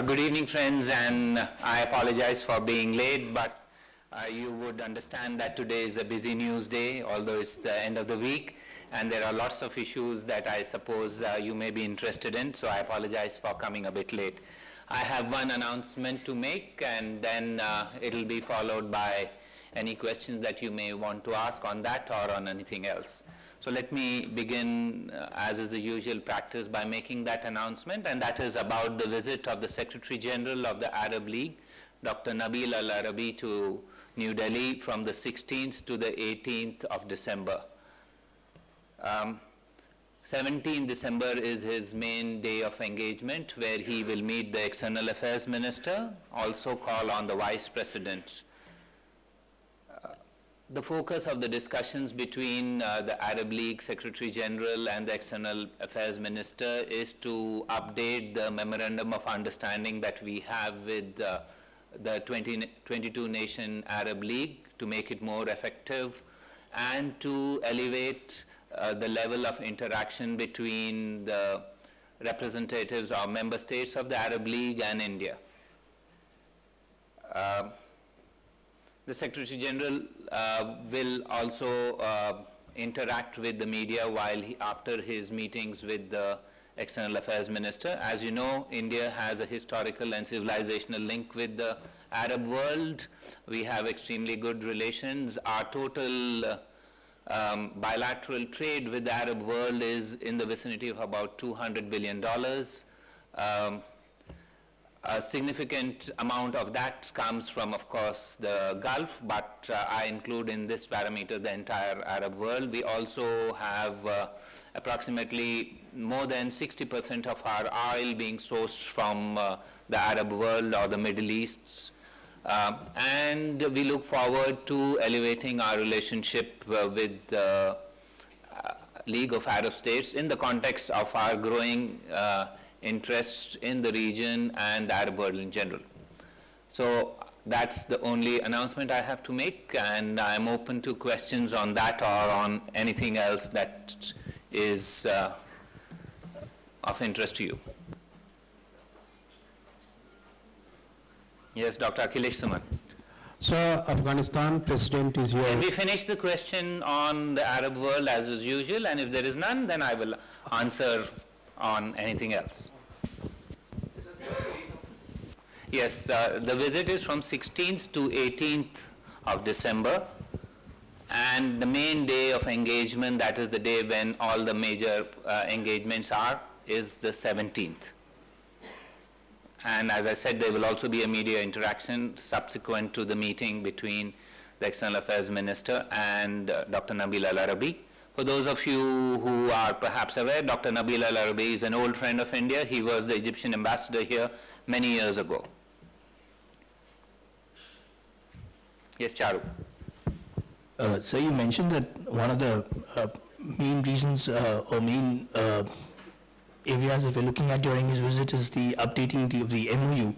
Good evening, friends, and I apologize for being late, but you would understand that today is a busy news day, although it's the end of the week, and there are lots of issues that I suppose you may be interested in, so I apologize for coming a bit late. I have one announcement to make, and then it'll be followed by any questions that you may want to ask on that or on anything else. So let me begin, as is the usual practice, by making that announcement, and that is about the visit of the Secretary General of the Arab League, Dr. Nabil Al-Arabi, to New Delhi from the 16th to the 18th of December. 17th December is his main day of engagement, where he will meet the External Affairs Minister, also call on the Vice Presidents. The focus of the discussions between the Arab League Secretary General and the External Affairs Minister is to update the Memorandum of Understanding that we have with the 22-nation Arab League to make it more effective and to elevate the level of interaction between the representatives or member states of the Arab League and India. The Secretary General will also interact with the media after his meetings with the External Affairs Minister. As you know, India has a historical and civilizational link with the Arab world. We have extremely good relations. Our total bilateral trade with the Arab world is in the vicinity of about $200 billion. A significant amount of that comes from, of course, the Gulf, but I include in this parameter the entire Arab world. We also have approximately more than 60% of our oil being sourced from the Arab world or the Middle East. And we look forward to elevating our relationship with the League of Arab States in the context of our growing interests in the region and the Arab world in general. So that's the only announcement I have to make, and I'm open to questions on that or on anything else that is of interest to you. Yes, Dr. Akhilesh Suman. So, Afghanistan President is here. Can we finish the question on the Arab world as is usual, and if there is none, then I will answer on anything else. Yes, the visit is from 16th to 18th of December, and the main day of engagement, that is the day when all the major engagements are, is the 17th. And as I said, there will also be a media interaction subsequent to the meeting between the External Affairs Minister and Dr. Nabil Al-Arabi. For those of you who are perhaps aware, Dr. Nabil Al-Arabi is an old friend of India. He was the Egyptian ambassador here many years ago. Yes, Charu. So you mentioned that one of the main reasons or main areas that we're looking at during his visit is the updating of the MOU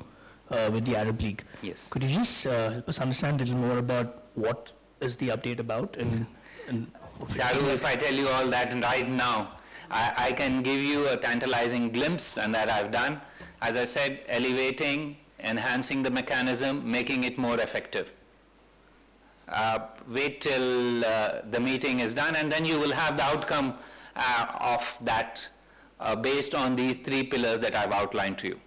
with the Arab League. Yes. Could you just help us understand a little more about what is the update about? And Charu, if I tell you all that right now, I can give you a tantalizing glimpse, and that I've done. As I said, elevating, enhancing the mechanism, making it more effective. Wait till the meeting is done, and then you will have the outcome of that based on these three pillars that I've outlined to you.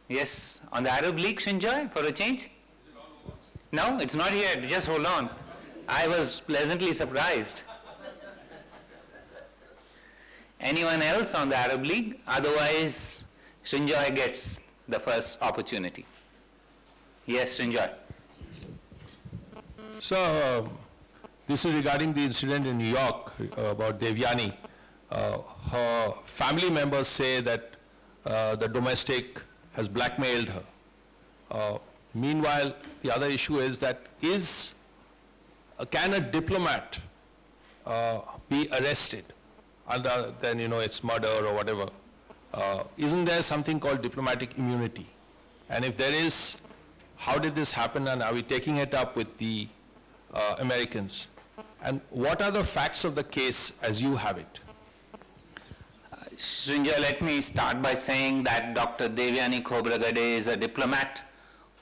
Yes, on the Arab League, Shinjoy, for a change? No, it's not yet. Just hold on. I was pleasantly surprised. Anyone else on the Arab League? Otherwise, Srinjoy gets the first opportunity. Yes, Srinjoy. So, this is regarding the incident in New York about Devyani. Her family members say that the domestic has blackmailed her. Meanwhile, the other issue is that can a diplomat be arrested other than, it's murder or whatever? Isn't there something called diplomatic immunity? And if there is, how did this happen, and are we taking it up with the Americans? And what are the facts of the case as you have it? Srinjoy, let me start by saying that Dr. Devyani Khobragade is a diplomat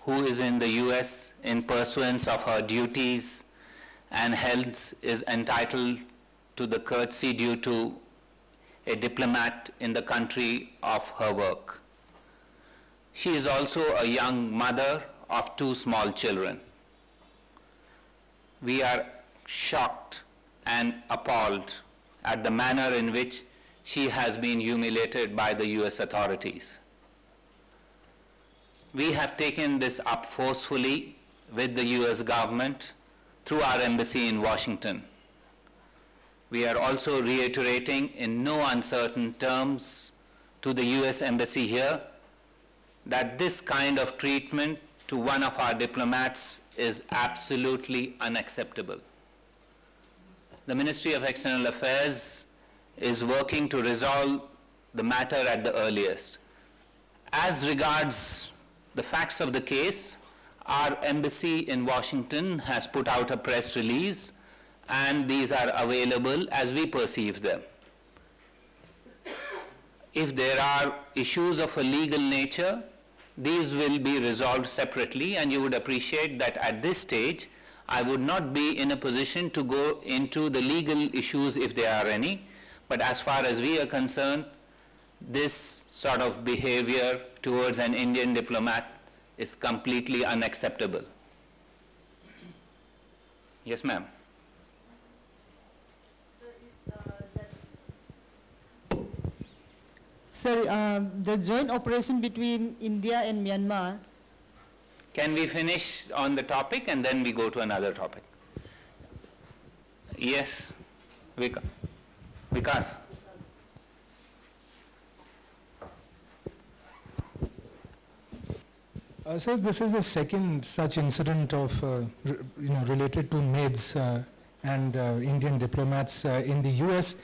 who is in the US in pursuance of her duties and hence is entitled to the courtesy due to a diplomat in the country of her work. She is also a young mother of 2 small children. We are shocked and appalled at the manner in which she has been humiliated by the US authorities. We have taken this up forcefully with the US government through our embassy in Washington. We are also reiterating in no uncertain terms to the US embassy here that this kind of treatment to one of our diplomats is absolutely unacceptable. The Ministry of External Affairs is working to resolve the matter at the earliest. As regards the facts of the case, our embassy in Washington has put out a press release, and these are available as we perceive them. If there are issues of a legal nature, these will be resolved separately, and you would appreciate that at this stage, I would not be in a position to go into the legal issues if there are any, but as far as we are concerned, this sort of behavior towards an Indian diplomat is completely unacceptable. Yes, ma'am. Sir, the joint operation between India and Myanmar. Can we finish on the topic and then we go to another topic? Yes, Vikas. Sir, this is the second such incident of, related to maids and Indian diplomats in the US.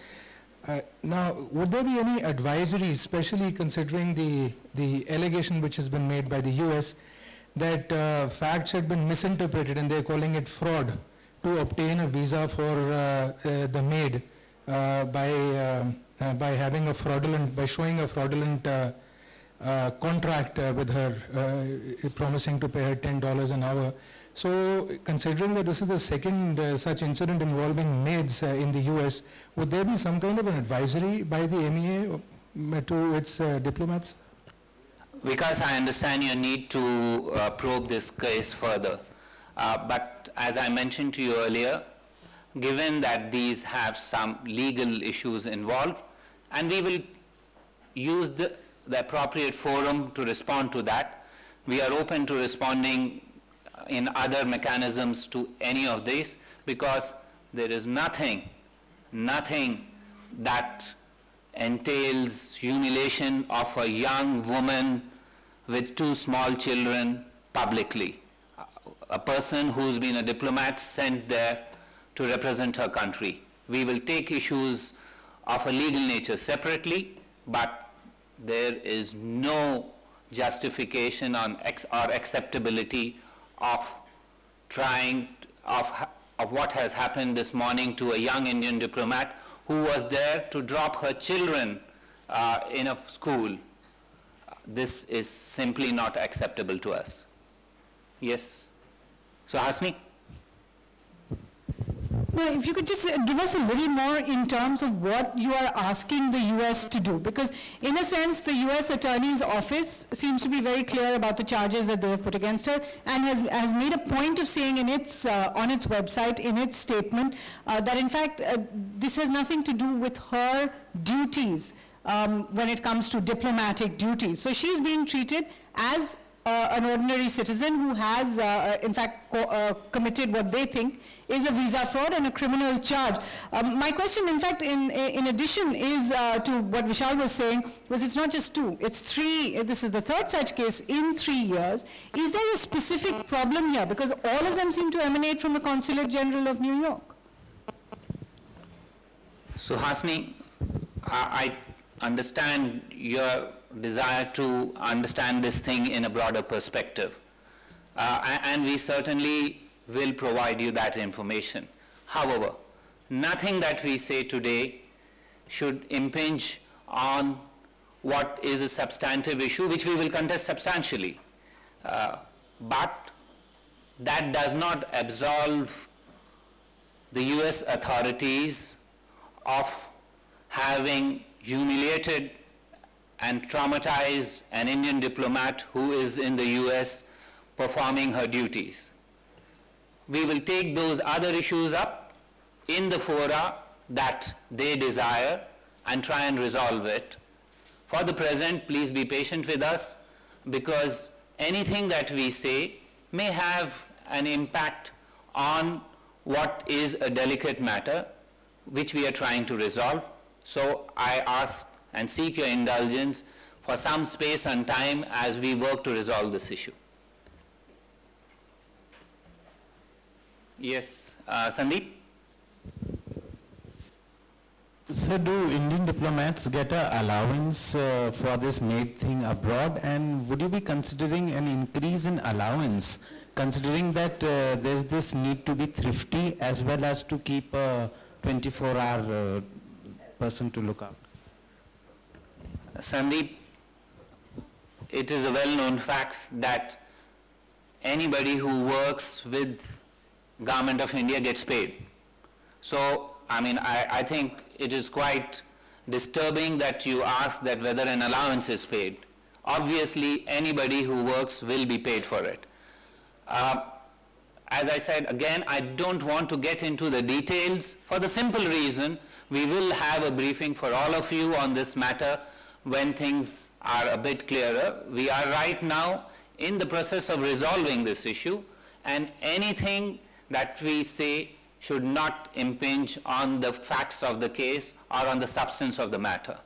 Now, would there be any advisory, especially considering the allegation which has been made by the US that facts had been misinterpreted and they're calling it fraud to obtain a visa for the maid by having a fraudulent, by showing a fraudulent contract with her, promising to pay her $10 an hour. So, considering that this is the second such incident involving maids in the US, would there be some kind of an advisory by the MEA to its diplomats? Vikas, I understand your need to probe this case further. But as I mentioned to you earlier, given that these have some legal issues involved, and we will use the appropriate forum to respond to that, we are open to responding in other mechanisms to any of these, because there is nothing that entails humiliation of a young woman with 2 small children publicly. A person who's been a diplomat sent there to represent her country. We will take issues of a legal nature separately, but there is no justification on or acceptability of what has happened this morning to a young Indian diplomat who was there to drop her children in a school. This is simply not acceptable to us. Yes. So, Hasni? No, if you could just give us a little more in terms of what you are asking the US to do, because in a sense the US Attorney's Office seems to be very clear about the charges that they have put against her, and has made a point of saying in its, on its website, in its statement, that in fact this has nothing to do with her duties when it comes to diplomatic duties. So she's being treated as an ordinary citizen who has in fact committed what they think is a visa fraud and a criminal charge. My question, in fact, in addition is to what Vishal was saying, was it's not just 2, it's 3, this is the 3rd such case in 3 years. Is there a specific problem here? Because all of them seem to emanate from the Consulate General of New York. So, Hasni, I understand your desire to understand this thing in a broader perspective. And we certainly will provide you that information. However, nothing that we say today should impinge on what is a substantive issue, which we will contest substantially. But that does not absolve the US authorities of having humiliated and traumatized an Indian diplomat who is in the US performing her duties. We will take those other issues up in the fora that they desire and try and resolve it. For the present, please be patient with us, because anything that we say may have an impact on what is a delicate matter which we are trying to resolve. So I ask and seek your indulgence for some space and time as we work to resolve this issue. Yes, Sandeep? So do Indian diplomats get an allowance for this maid thing abroad, and would you be considering an increase in allowance, considering that there's this need to be thrifty as well as to keep a 24-hour person to look up? Sandeep, it is a well-known fact that anybody who works with Government of India gets paid. So, I mean, I think it is quite disturbing that you ask that whether an allowance is paid. Obviously, anybody who works will be paid for it. As I said, again, I don't want to get into the details for the simple reason we will have a briefing for all of you on this matter when things are a bit clearer. We are right now in the process of resolving this issue, and anything that we say should not impinge on the facts of the case or on the substance of the matter.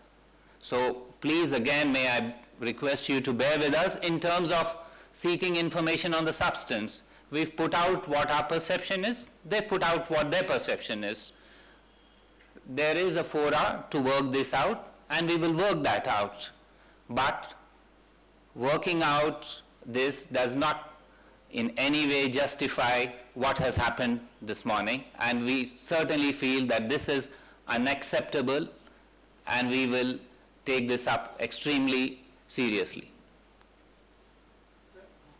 So please, again, may I request you to bear with us in terms of seeking information on the substance. We've put out what our perception is, they've put out what their perception is. There is a fora to work this out, and we will work that out. But working out this does not in any way justify what has happened this morning, and we certainly feel that this is unacceptable, and we will take this up extremely seriously.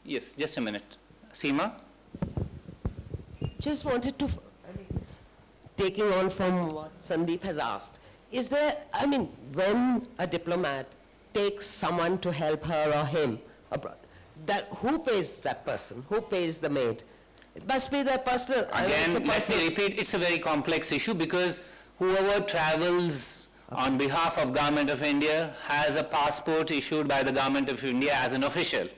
Yes, just a minute. Seema? Just wanted to, taking on from what Sandeep has asked, is there, I mean, when a diplomat takes someone to help her or him abroad, that who pays that person? Who pays the maid? It must be their personal. Again, let me repeat, it's a very complex issue, because whoever travels on behalf of Government of India has a passport issued by the Government of India as an official.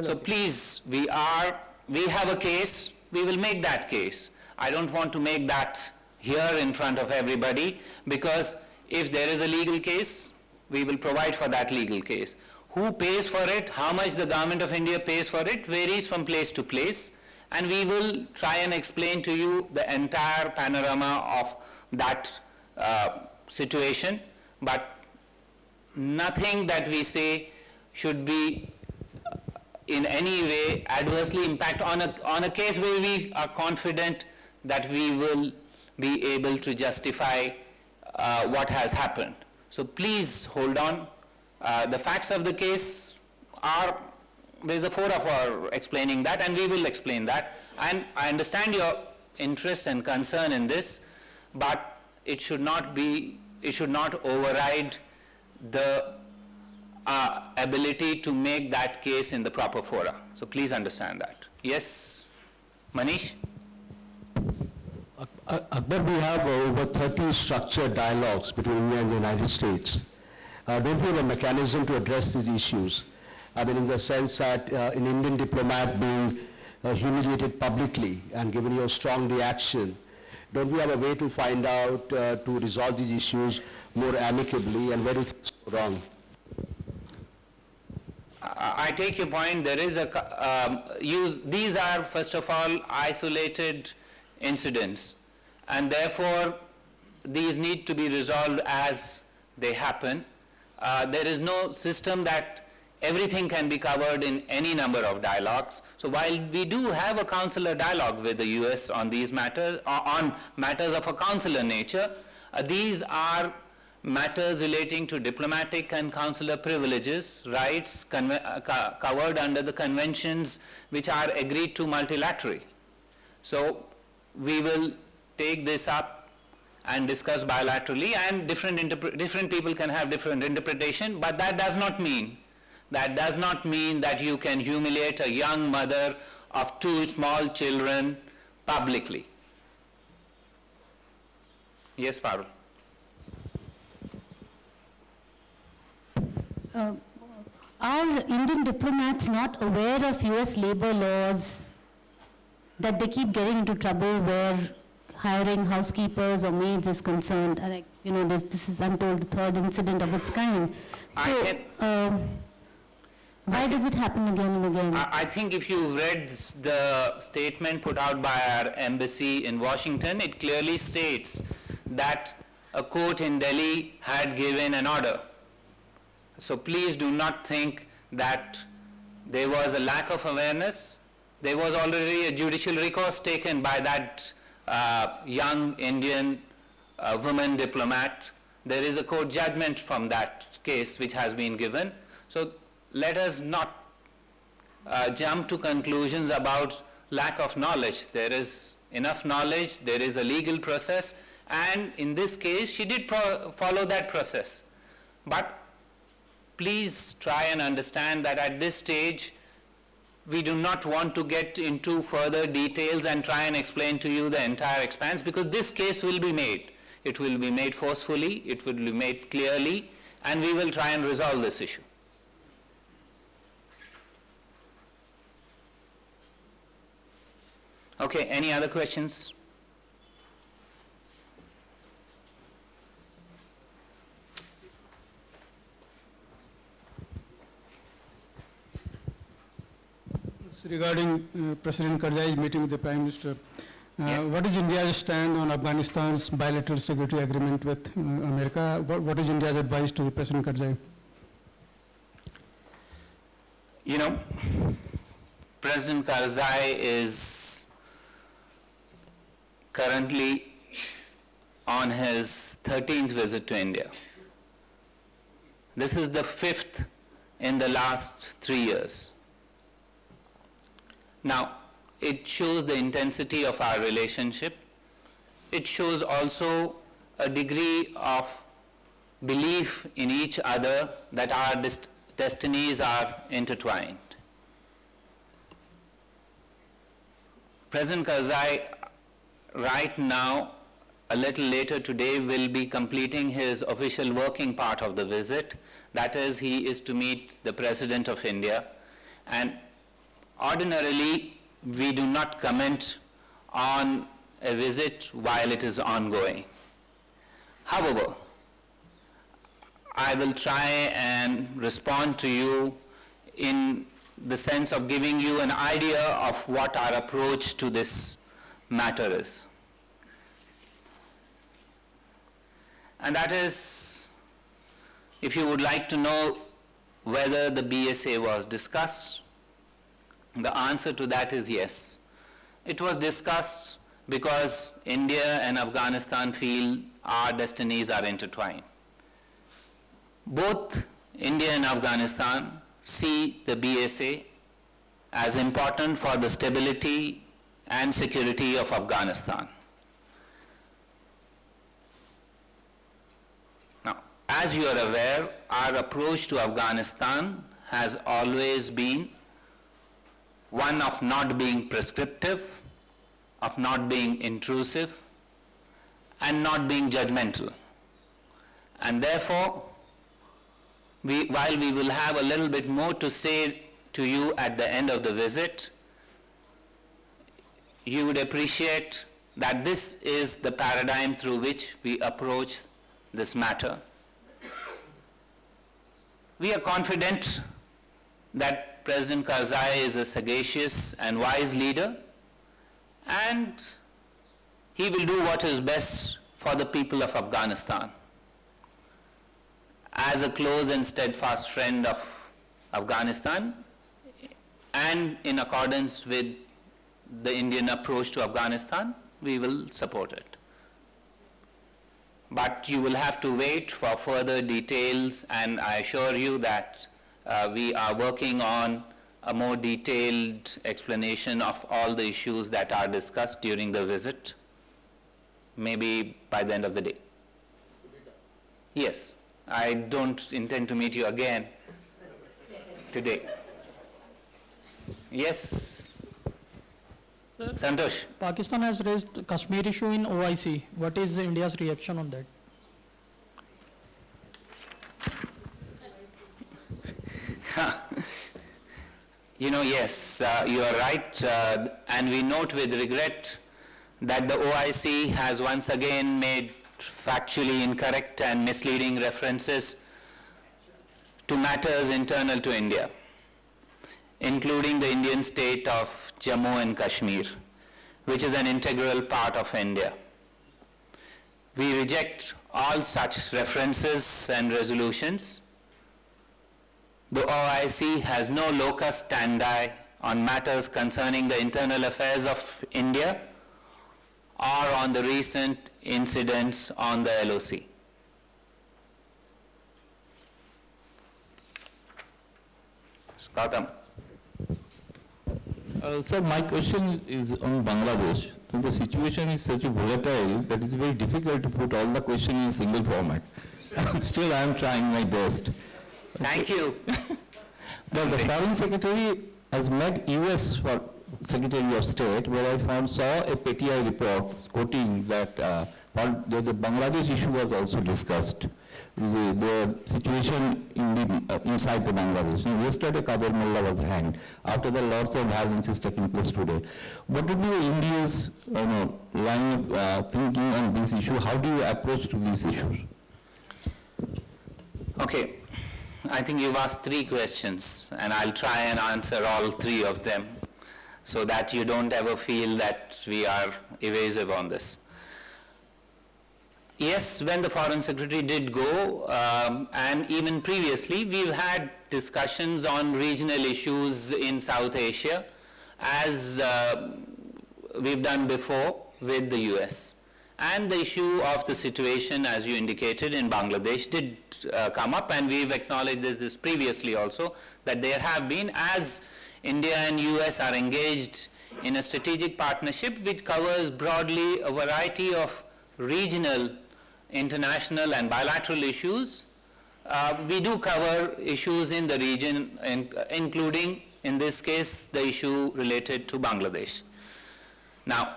So please, we have a case, we will make that case. I don't want to make that here in front of everybody, because if there is a legal case, we will provide for that legal case. Who pays for it, how much the Government of India pays for it, varies from place to place, and we will try and explain to you the entire panorama of that situation, but nothing that we say should be in any way adversely impact on a case where we are confident that we will be able to justify what has happened. So please hold on. The facts of the case are, there's a fora for explaining that, and we will explain that. And I understand your interest and concern in this, but it should not override the ability to make that case in the proper fora. So please understand that. Yes, Manish? Akbar, we have over 30 structured dialogues between India and the United States. Don't we have a mechanism to address these issues? I mean, in the sense that an Indian diplomat being humiliated publicly and given you a strong reaction, don't we have a way to find out, to resolve these issues more amicably, and where do things go wrong? I take your point. There is these are, first of all, isolated incidents, and therefore these need to be resolved as they happen. There is no system that everything can be covered in any number of dialogues. So while we do have a consular dialogue with the US on these matters, on matters of a consular nature, these are matters relating to diplomatic and consular privileges, rights covered under the conventions which are agreed to multilaterally. So we will take this up and discuss bilaterally, and different people can have different interpretation, but that does not mean that you can humiliate a young mother of 2 small children publicly. Yes, Parul. Are Indian diplomats not aware of US labor laws, that they keep getting into trouble where hiring housekeepers or maids is concerned? This is, I'm told, the 3rd incident of its kind. So, why does it happen again and again? I think if you've read the statement put out by our embassy in Washington, it clearly states that a court in Delhi had given an order. So please do not think that there was a lack of awareness. There was already a judicial recourse taken by that young Indian woman diplomat. There is a court judgment from that case which has been given. So let us not jump to conclusions about lack of knowledge. There is enough knowledge, there is a legal process, and in this case she did follow that process. But please try and understand that at this stage we do not want to get into further details and try and explain to you the entire expanse, because this case will be made. It will be made forcefully, it will be made clearly, and we will try and resolve this issue. Okay, any other questions? Regarding President Karzai's meeting with the Prime Minister, Yes. What is India's stand on Afghanistan's bilateral security agreement with America? What is India's advice to President Karzai? You know, President Karzai is currently on his 13th visit to India. This is the 5th in the last 3 years. Now, it shows the intensity of our relationship. It shows also a degree of belief in each other, that our destinies are intertwined. President Karzai right now, a little later today, will be completing his official working part of the visit. That is, he is to meet the President of India. And ordinarily, we do not comment on a visit while it is ongoing. However, I will try and respond to you in the sense of giving you an idea of what our approach to this matter is. And that is, if you would like to know whether the BSA was discussed, the answer to that is yes. It was discussed because India and Afghanistan feel our destinies are intertwined. Both India and Afghanistan see the BSA as important for the stability and security of Afghanistan. Now, as you are aware, our approach to Afghanistan has always been one of not being prescriptive, of not being intrusive, and not being judgmental. And therefore, while we will have a little bit more to say to you at the end of the visit, you would appreciate that this is the paradigm through which we approach this matter. We are confident that President Karzai is a sagacious and wise leader, and he will do what is best for the people of Afghanistan. As a close and steadfast friend of Afghanistan, and in accordance with the Indian approach to Afghanistan, we will support it. But you will have to wait for further details, and I assure you that we are working on a more detailed explanation of all the issues that are discussed during the visit, maybe by the end of the day. Yes, I don't intend to meet you again today. Yes, Santosh. Pakistan has raised Kashmir issue in OIC. What is India's reaction on that? You know, yes, you are right, and we note with regret that the OIC has once again made factually incorrect and misleading references to matters internal to India, including the Indian state of Jammu and Kashmir, which is an integral part of India. We reject all such references and resolutions. The OIC has no locus standi on matters concerning the internal affairs of India or on the recent incidents on the LOC. Gautam. Sir, my question is on Bangladesh. The situation is such a volatile that it's very difficult to put all the questions in a single format. Still, I am trying my best. Thank you. But the Foreign Secretary has met U.S. Secretary of State, where I saw a PTI report quoting that the Bangladesh issue was also discussed. The situation inside the Bangladesh. Yesterday, Kader Mullah was hanged. After that, lots of violence is taking place today. What would be India's line of thinking on this issue? How do you approach to these issues? Okay. I think you've asked 3 questions, and I'll try and answer all 3 of them so that you don't ever feel that we are evasive on this. Yes, when the Foreign Secretary did go, and even previously, we've had discussions on regional issues in South Asia, as we've done before with the US. And the issue of the situation, as you indicated, in Bangladesh did come up, and we've acknowledged this previously also, that there have been, as India and US are engaged in a strategic partnership which covers broadly a variety of regional, international and bilateral issues. We do cover issues in the region, including, in this case, the issue related to Bangladesh. Now,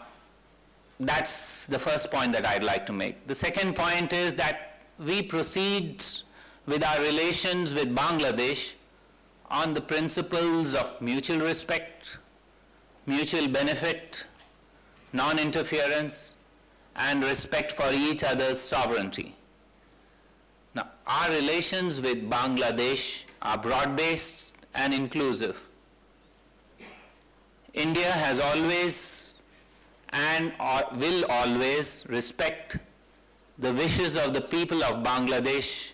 that's the first point that I'd like to make. The second point is that we proceed with our relations with Bangladesh on the principles of mutual respect, mutual benefit, non-interference, and respect for each other's sovereignty. Now, our relations with Bangladesh are broad-based and inclusive. India has always and will always respect the wishes of the people of Bangladesh.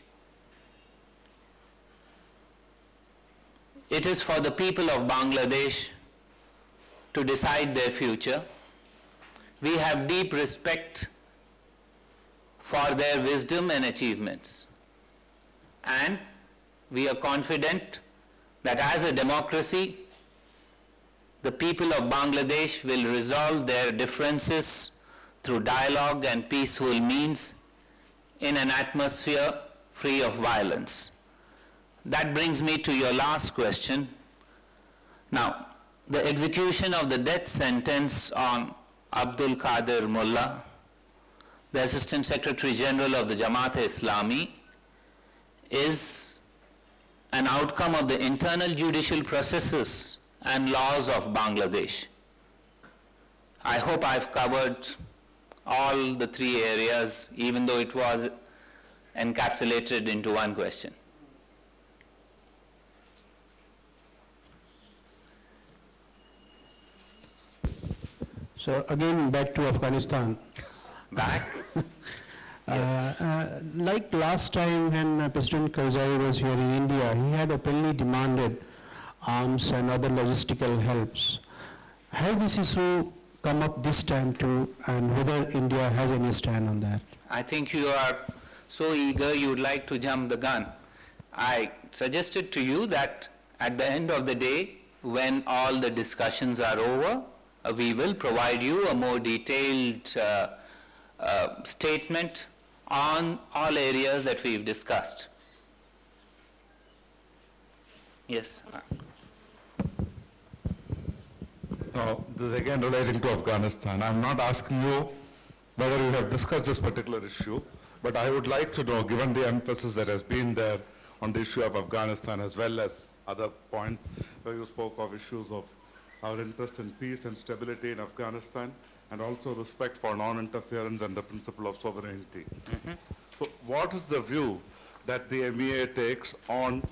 It is for the people of Bangladesh to decide their future. We have deep respect for their wisdom and achievements. And we are confident that as a democracy, the people of Bangladesh will resolve their differences through dialogue and peaceful means in an atmosphere free of violence. That brings me to your last question. Now, the execution of the death sentence on Abdul Qadir Mullah, the Assistant Secretary General of the Jamaat-e-Islami, is an outcome of the internal judicial processes and laws of Bangladesh. I hope I've covered all the 3 areas, even though it was encapsulated into one question. So again, back to Afghanistan. Back? Like last time when President Karzai was here in India, he had openly demanded arms and other logistical helps. Has this issue come up this time too, and whether India has any stand on that? I think you are so eager you would like to jump the gun. I suggested to you that at the end of the day, when all the discussions are over, we will provide you a more detailed statement on all areas that we've discussed. Yes. This is again relating to Afghanistan. I'm not asking you whether you have discussed this particular issue, but I would like to know, given the emphasis that has been there on the issue of Afghanistan as well as other points where you spoke of issues of our interest in peace and stability in Afghanistan and also respect for non-interference and the principle of sovereignty. So what is the view that the MEA takes on,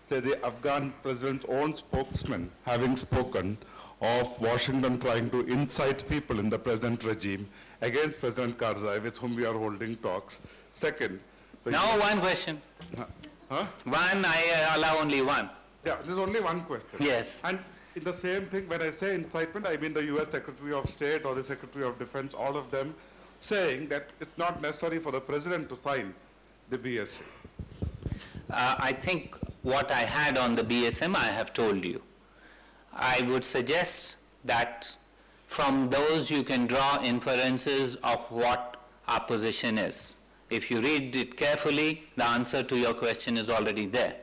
say, the Afghan president's own spokesman having spoken of Washington trying to incite people in the present regime against President Karzai, with whom we are holding talks? Second, now one question. Huh? One, I allow only one. Yeah, there's only one question. Yes. And in the same thing, when I say incitement, I mean the US Secretary of State or the Secretary of Defense, all of them saying that it's not necessary for the President to sign the BSA. I think what I had on the BSM, I have told you. I would suggest that from those you can draw inferences of what our position is. If you read it carefully, the answer to your question is already there.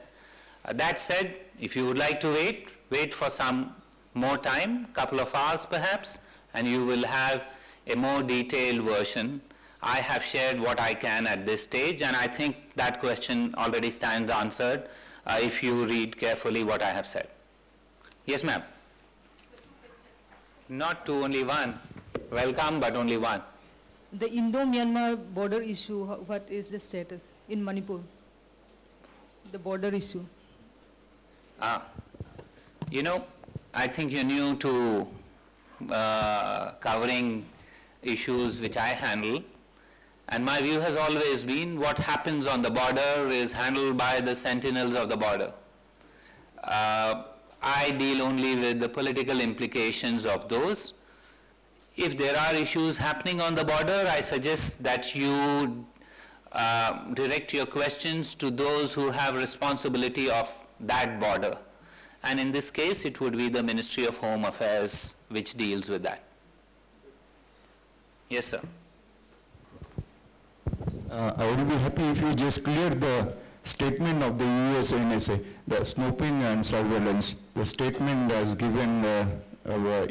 That said, if you would like to wait for some more time, couple of hours perhaps, and you will have a more detailed version. I have shared what I can at this stage, and I think that question already stands answered if you read carefully what I have said. Yes, ma'am. Not two, only one. Welcome, but only one. The Indo-Myanmar border issue, what is the status in Manipur? The border issue. You know, I think you're new to covering issues which I handle, and my view has always been what happens on the border is handled by the sentinels of the border. I deal only with the political implications of those. If there are issues happening on the border, I suggest that you direct your questions to those who have responsibility of that border. And in this case, it would be the Ministry of Home Affairs which deals with that. Yes, sir. I would be happy if you just clear the statement of the US NSA, the snooping and surveillance. The statement as given,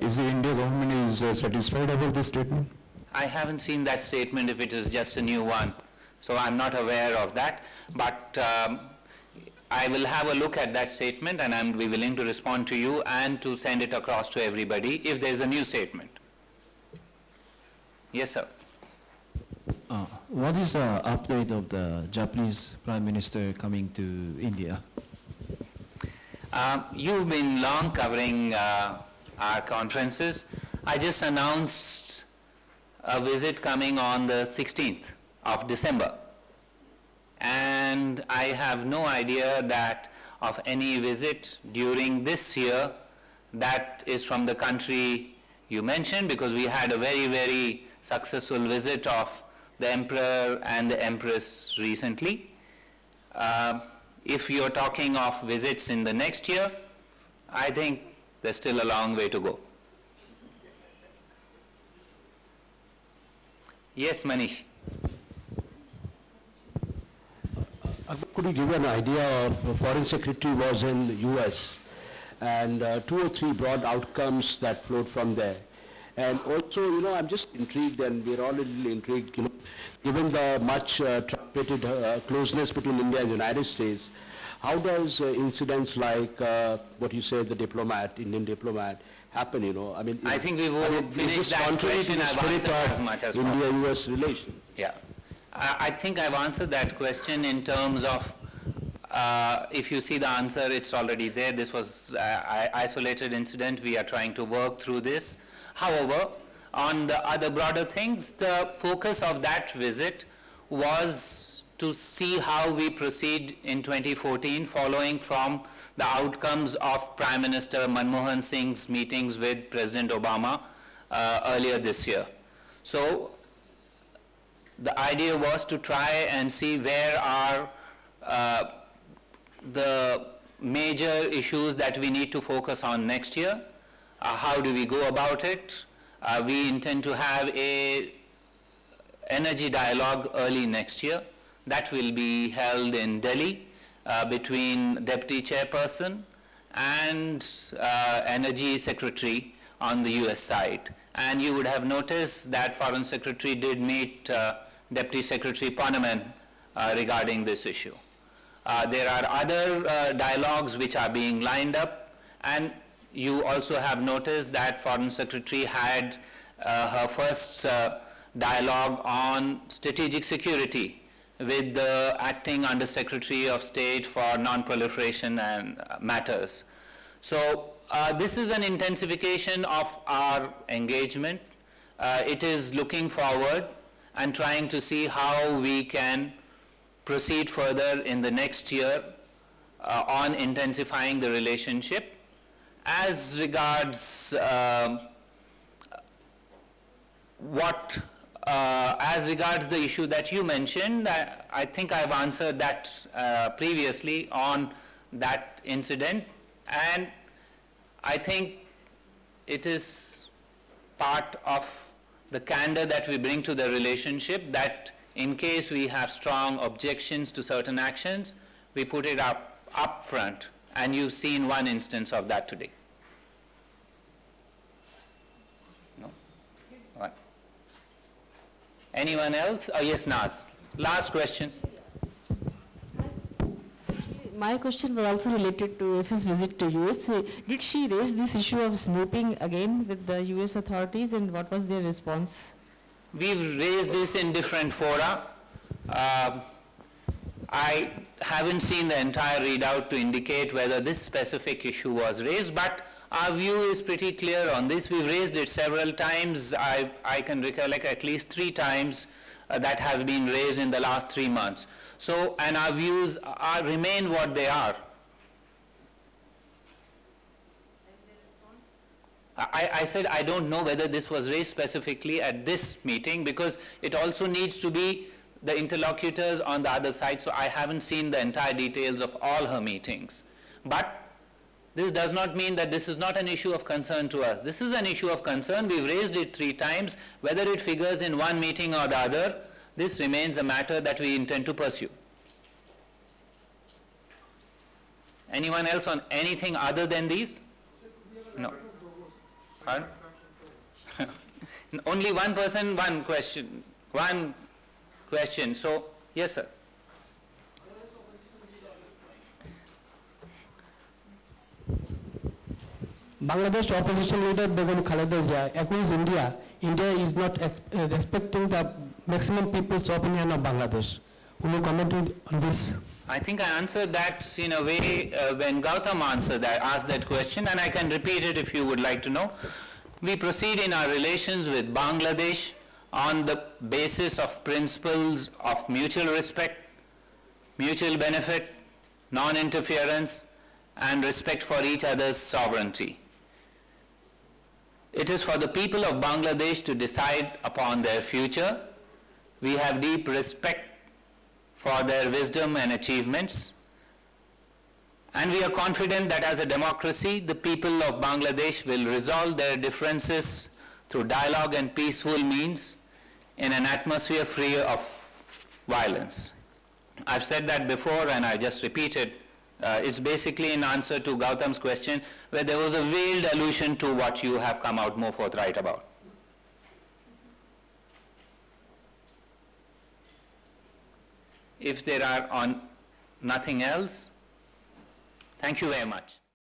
is the India government is satisfied about this statement? I haven't seen that statement if it is just a new one. So I'm not aware of that. But I will have a look at that statement and I'll be willing to respond to you and to send it across to everybody if there's a new statement. Yes, sir. What is the update of the Japanese Prime Minister coming to India? You've been long covering our conferences. I just announced a visit coming on the 16th of December. And I have no idea that of any visit during this year that is from the country you mentioned, because we had a very, very successful visit of the Emperor and the Empress recently. If you're talking of visits in the next year, I think there's still a long way to go. Yes, Manish. Could you give an idea of the Foreign Secretary was in the US and 2 or 3 broad outcomes that flowed from there? And also, you know, I'm just intrigued, and we're all a little intrigued, you know, given the much trumpeted closeness between India and the United States, how does incidents like what you say, the diplomat, Indian diplomat, happen, you know? I mean, I think we will finish that question. I've answered as much as possible. India-US relations. Yeah. I think I've answered that question in terms of, if you see the answer, it's already there. This was an isolated incident. We are trying to work through this. However, on the other broader things, the focus of that visit was to see how we proceed in 2014 following from the outcomes of Prime Minister Manmohan Singh's meetings with President Obama earlier this year. So the idea was to try and see where are the major issues that we need to focus on next year. How do we go about it? We intend to have a energy dialogue early next year. That will be held in Delhi between Deputy Chairperson and Energy Secretary on the US side. And you would have noticed that Foreign Secretary did meet Deputy Secretary Poneman regarding this issue. There are other dialogues which are being lined up, and you also have noticed that Foreign Secretary had her first dialogue on strategic security with the acting Under Secretary of State for Non-Proliferation and Matters. So this is an intensification of our engagement. It is looking forward and trying to see how we can proceed further in the next year on intensifying the relationship. As regards the issue that you mentioned, I think I've answered that previously on that incident, and I think it is part of the candor that we bring to the relationship that in case we have strong objections to certain actions, we put it up front, and you've seen one instance of that today. No? What? Anyone else? Oh yes, Naz. Last question. My question was also related to his visit to US. Did she raise this issue of snooping again with the US authorities, and what was their response? We've raised this in different fora. I haven't seen the entire readout to indicate whether this specific issue was raised, but our view is pretty clear on this. We've raised it several times. I can recollect at least 3 times that have been raised in the last 3 months. So, and our views remain what they are. I said I don't know whether this was raised specifically at this meeting, because it also needs to be the interlocutors on the other side, so I haven't seen the entire details of all her meetings. But this does not mean that this is not an issue of concern to us. This is an issue of concern. We've raised it 3 times. Whether it figures in one meeting or the other, this remains a matter that we intend to pursue. Anyone else on anything other than these? No. Only one person, one question. So, yes, sir. Bangladesh opposition leader Begum Khaleda Zia accused India is not respecting the maximum people's opinion of Bangladesh. Will you comment on this? I think I answered that in a way when Gautam asked that question, and I can repeat it if you would like to know. We proceed in our relations with Bangladesh on the basis of principles of mutual respect, mutual benefit, non-interference, and respect for each other's sovereignty. It is for the people of Bangladesh to decide upon their future. We have deep respect for their wisdom and achievements, and we are confident that as a democracy, the people of Bangladesh will resolve their differences through dialogue and peaceful means in an atmosphere free of violence. I've said that before, and I just repeat it. It's basically in answer to Gautam's question, where there was a veiled allusion to what you have come out more forthright about. If there are nothing else, thank you very much.